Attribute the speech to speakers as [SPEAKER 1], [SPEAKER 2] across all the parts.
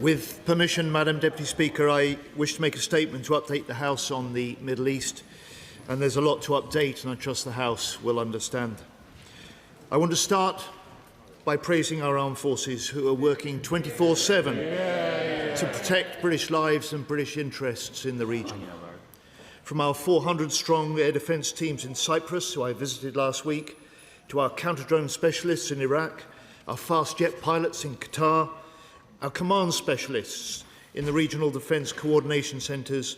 [SPEAKER 1] With permission, Madam Deputy Speaker, I wish to make a statement to update the House on the Middle East, and there's a lot to update, and I trust the House will understand. I want to start by praising our armed forces who are working 24/7 to protect British lives and British interests in the region. From our 400-strong air defence teams in Cyprus, who I visited last week, to our counter-drone specialists in Iraq, our fast jet pilots in Qatar, our command specialists in the regional defence coordination centres,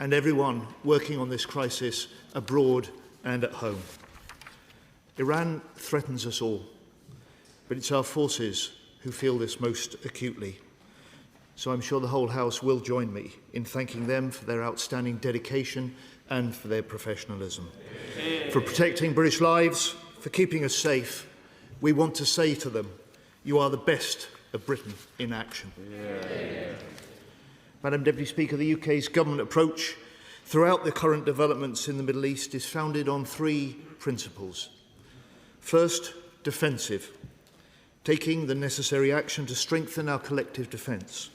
[SPEAKER 1] and everyone working on this crisis abroad and at home. Iran threatens us all, but it's our forces who feel this most acutely. So I'm sure the whole House will join me in thanking them for their outstanding dedication and for their professionalism. For protecting British lives, for keeping us safe, we want to say to them, you are the best of Britain in action. Madam Deputy Speaker, the UK's government approach throughout the current developments in the Middle East is founded on three principles. First, defensive, taking the necessary action to strengthen our collective defence.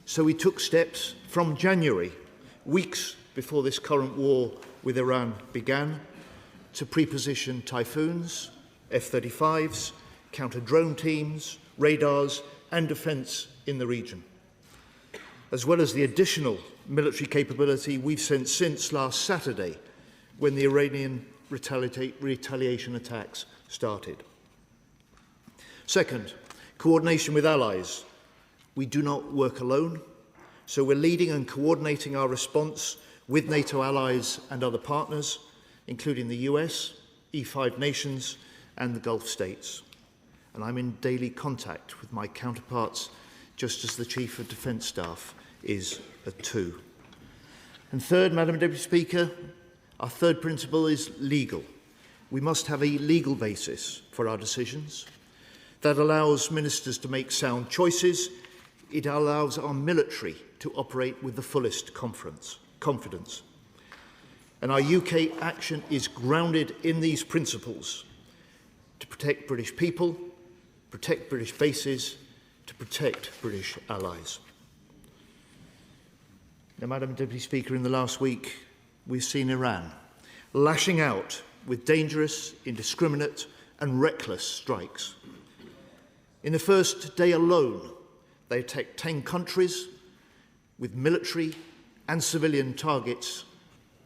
[SPEAKER 1] So we took steps from January, weeks before this current war with Iran began, to pre-position Typhoons, F-35s, counter-drone teams, radars and defence in the region, as well as the additional military capability we've sent since last Saturday when the Iranian retaliation attacks started. Second, coordination with allies. We do not work alone, so we're leading and coordinating our response with NATO allies and other partners, including the US, E5 nations and the Gulf states. And I'm in daily contact with my counterparts, just as the Chief of Defence Staff is too. And third, Madam Deputy Speaker, our third principle is legal. We must have a legal basis for our decisions that allows ministers to make sound choices. It allows our military to operate with the fullest confidence. And our UK action is grounded in these principles to protect British people, protect British bases, to protect British allies. Now, Madam Deputy Speaker, in the last week, we've seen Iran lashing out with dangerous, indiscriminate and reckless strikes. In the first day alone, they attacked 10 countries with military and civilian targets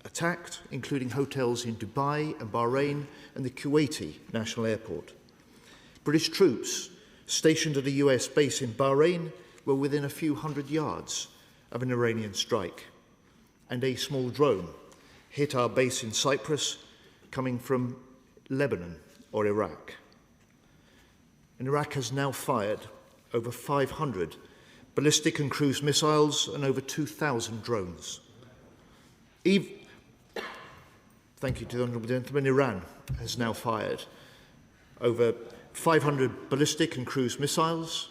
[SPEAKER 1] attacked, including hotels in Dubai and Bahrain and the Kuwaiti National Airport. British troops stationed at a US base in Bahrain were within a few hundred yards of an Iranian strike, and a small drone hit our base in Cyprus coming from Lebanon or Iraq. And Iraq has now fired over 500 ballistic and cruise missiles and over 2,000 drones. Thank you to the Honourable Gentleman. Iran has now fired over 500 ballistic and cruise missiles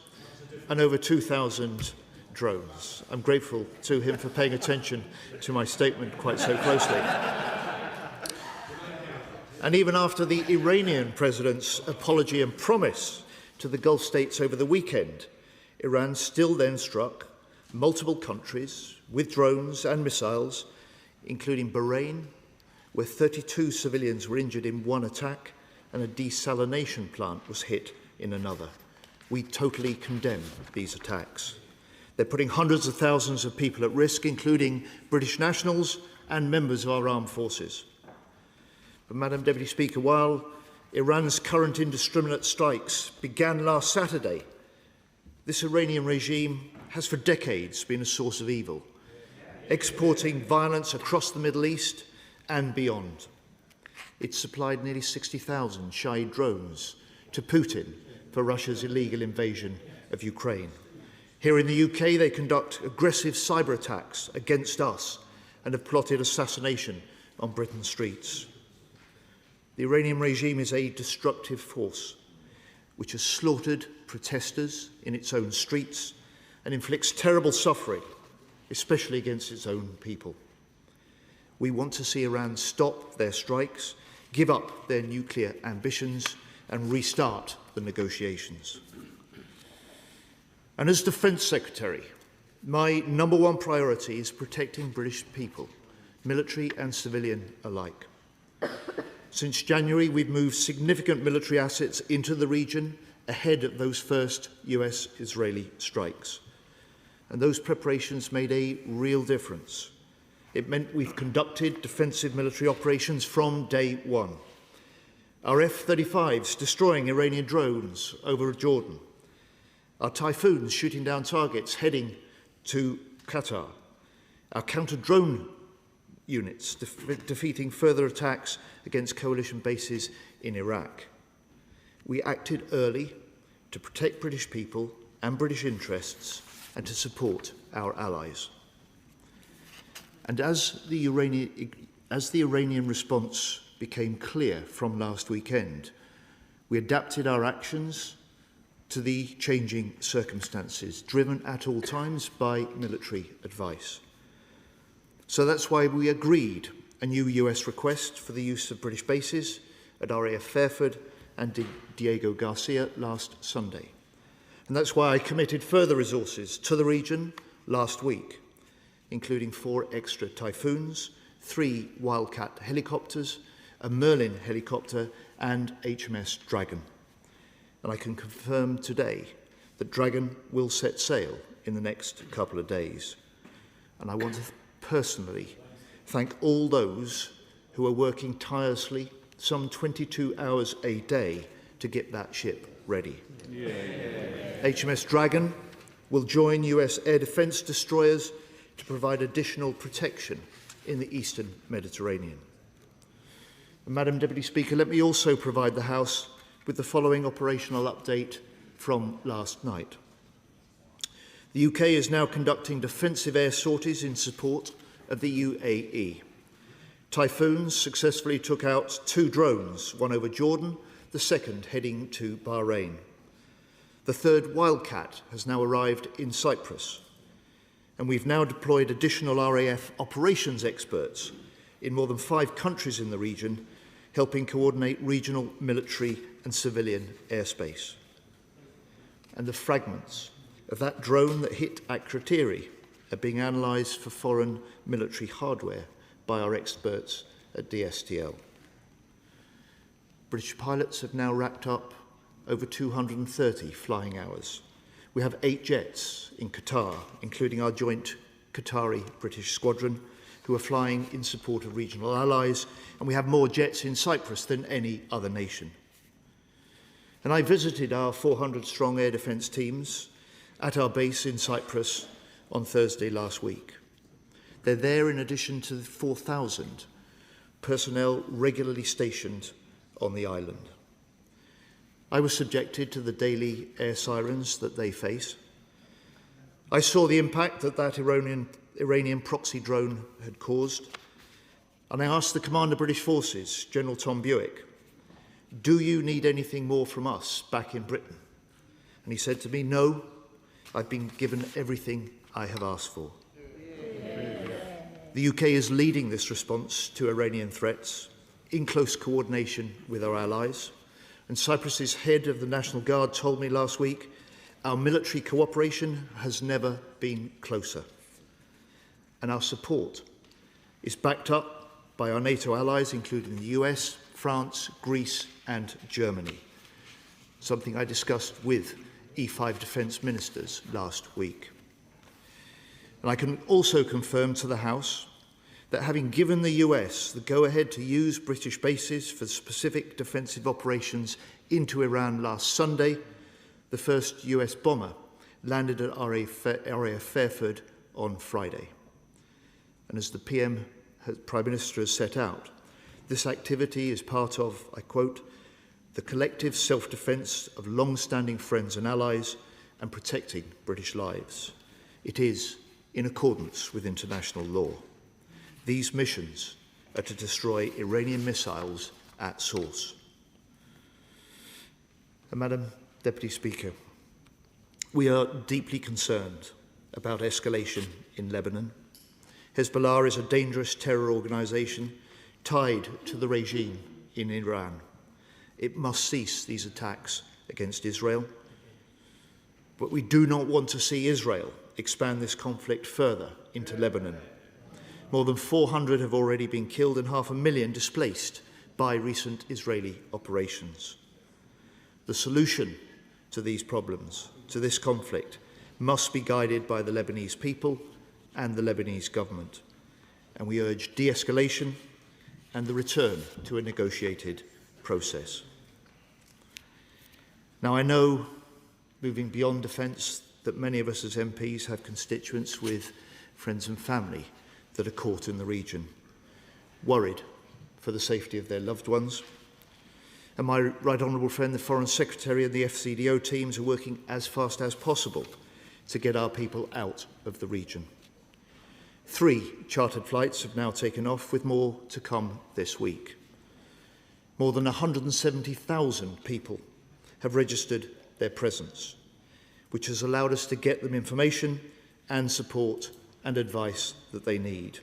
[SPEAKER 1] and over 2,000 drones. I'm grateful to him for paying attention to my statement quite so closely. And even after the Iranian President's apology and promise to the Gulf states over the weekend, Iran still then struck multiple countries with drones and missiles, including Bahrain, where 32 civilians were injured in one attack and a desalination plant was hit in another. We totally condemn these attacks. They're putting hundreds of thousands of people at risk, including British nationals and members of our armed forces. But, Madam Deputy Speaker, while Iran's current indiscriminate strikes began last Saturday, this Iranian regime has for decades been a source of evil, exporting violence across the Middle East and beyond. It supplied nearly 60,000 Shahid drones to Putin for Russia's illegal invasion of Ukraine. Here in the UK, they conduct aggressive cyber attacks against us and have plotted assassination on Britain's streets. The Iranian regime is a destructive force which has slaughtered protesters in its own streets and inflicts terrible suffering, especially against its own people. We want to see Iran stop their strikes, give up their nuclear ambitions and restart the negotiations. And as Defence Secretary, my number one priority is protecting British people, military and civilian alike. Since January, we've moved significant military assets into the region ahead of those first US-Israeli strikes. And those preparations made a real difference. It meant we've conducted defensive military operations from day one. Our F-35s destroying Iranian drones over Jordan. Our Typhoons shooting down targets heading to Qatar. Our counter-drone units defeating further attacks against coalition bases in Iraq. We acted early to protect British people and British interests and to support our allies. And as the Iranian response became clear from last weekend, we adapted our actions to the changing circumstances, driven at all times by military advice. So that's why we agreed a new US request for the use of British bases at RAF Fairford and Diego Garcia last Sunday. And that's why I committed further resources to the region last week, including 4 extra Typhoons, 3 Wildcat helicopters, a Merlin helicopter and HMS Dragon. And I can confirm today that Dragon will set sail in the next couple of days. And I want to personally thank all those who are working tirelessly, some 22 hours a day, to get that ship ready. Yeah. HMS Dragon will join US air defence destroyers to provide additional protection in the eastern Mediterranean. And Madam Deputy Speaker, let me also provide the House with the following operational update from last night. The UK is now conducting defensive air sorties in support of the UAE. Typhoons successfully took out 2 drones, one over Jordan, the second heading to Bahrain. The 3rd Wildcat has now arrived in Cyprus, and we've now deployed additional RAF operations experts in more than 5 countries in the region, helping coordinate regional military and civilian airspace. And the fragments of that drone that hit Akrotiri are being analysed for foreign military hardware by our experts at DSTL. British pilots have now racked up over 230 flying hours. We have 8 jets in Qatar, including our joint Qatari-British squadron, who are flying in support of regional allies, and we have more jets in Cyprus than any other nation. And I visited our 400-strong air defence teams at our base in Cyprus on Thursday last week. They're there in addition to the 4,000 personnel regularly stationed on the island. I was subjected to the daily air sirens that they face. I saw the impact that Iranian proxy drone had caused, and I asked the Commander of British Forces, General Tom Buick, "Do you need anything more from us back in Britain?" And he said to me, "No, I've been given everything I have asked for." The UK is leading this response to Iranian threats in close coordination with our allies. And Cyprus's head of the National Guard told me last week, our military cooperation has never been closer. And our support is backed up by our NATO allies, including the US, France, Greece and Germany, something I discussed with E5 defence ministers last week. And I can also confirm to the House that having given the US the go-ahead to use British bases for specific defensive operations into Iran last Sunday, the first US bomber landed at RAF Fairford on Friday. And as the Prime Minister has set out, this activity is part of, I quote, the collective self-defence of long-standing friends and allies and protecting British lives. It is in accordance with international law. These missions are to destroy Iranian missiles at source. And Madam Deputy Speaker, we are deeply concerned about escalation in Lebanon. Hezbollah is a dangerous terror organisation tied to the regime in Iran. It must cease these attacks against Israel. But we do not want to see Israel expand this conflict further into Lebanon. More than 400 have already been killed and 500,000 displaced by recent Israeli operations. The solution to these problems, to this conflict, must be guided by the Lebanese people and the Lebanese government. And we urge de-escalation and the return to a negotiated process. Now, I know, moving beyond defence, that many of us as MPs have constituents with friends and family that are caught in the region, worried for the safety of their loved ones. And my right honourable friend, the Foreign Secretary, and the FCDO teams are working as fast as possible to get our people out of the region. 3 chartered flights have now taken off, with more to come this week. More than 170,000 people have registered their presence, which has allowed us to get them information and support and advice that they need.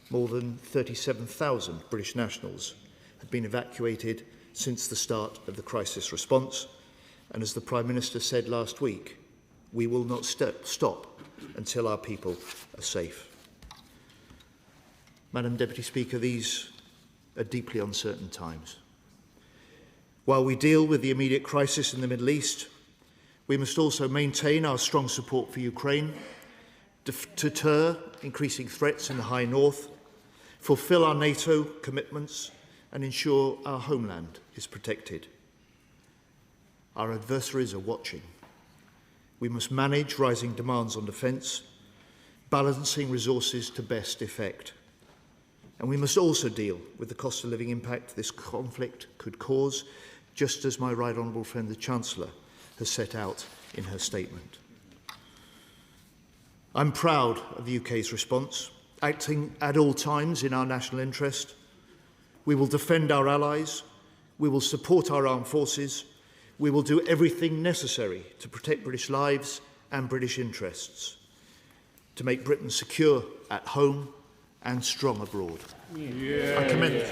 [SPEAKER 1] More than 37,000 British nationals have been evacuated since the start of the crisis response, and as the Prime Minister said last week, we will not stop until our people are safe. Madam Deputy Speaker, these are deeply uncertain times. While we deal with the immediate crisis in the Middle East, we must also maintain our strong support for Ukraine, deter increasing threats in the High North, fulfil our NATO commitments, and ensure our homeland is protected. Our adversaries are watching. We must manage rising demands on defence, balancing resources to best effect. And we must also deal with the cost of living impact this conflict could cause, just as my right honourable friend the Chancellor has set out in her statement. I'm proud of the UK's response, acting at all times in our national interest. We will defend our allies, we will support our armed forces, we will do everything necessary to protect British lives and British interests, to make Britain secure at home and strong abroad. I commend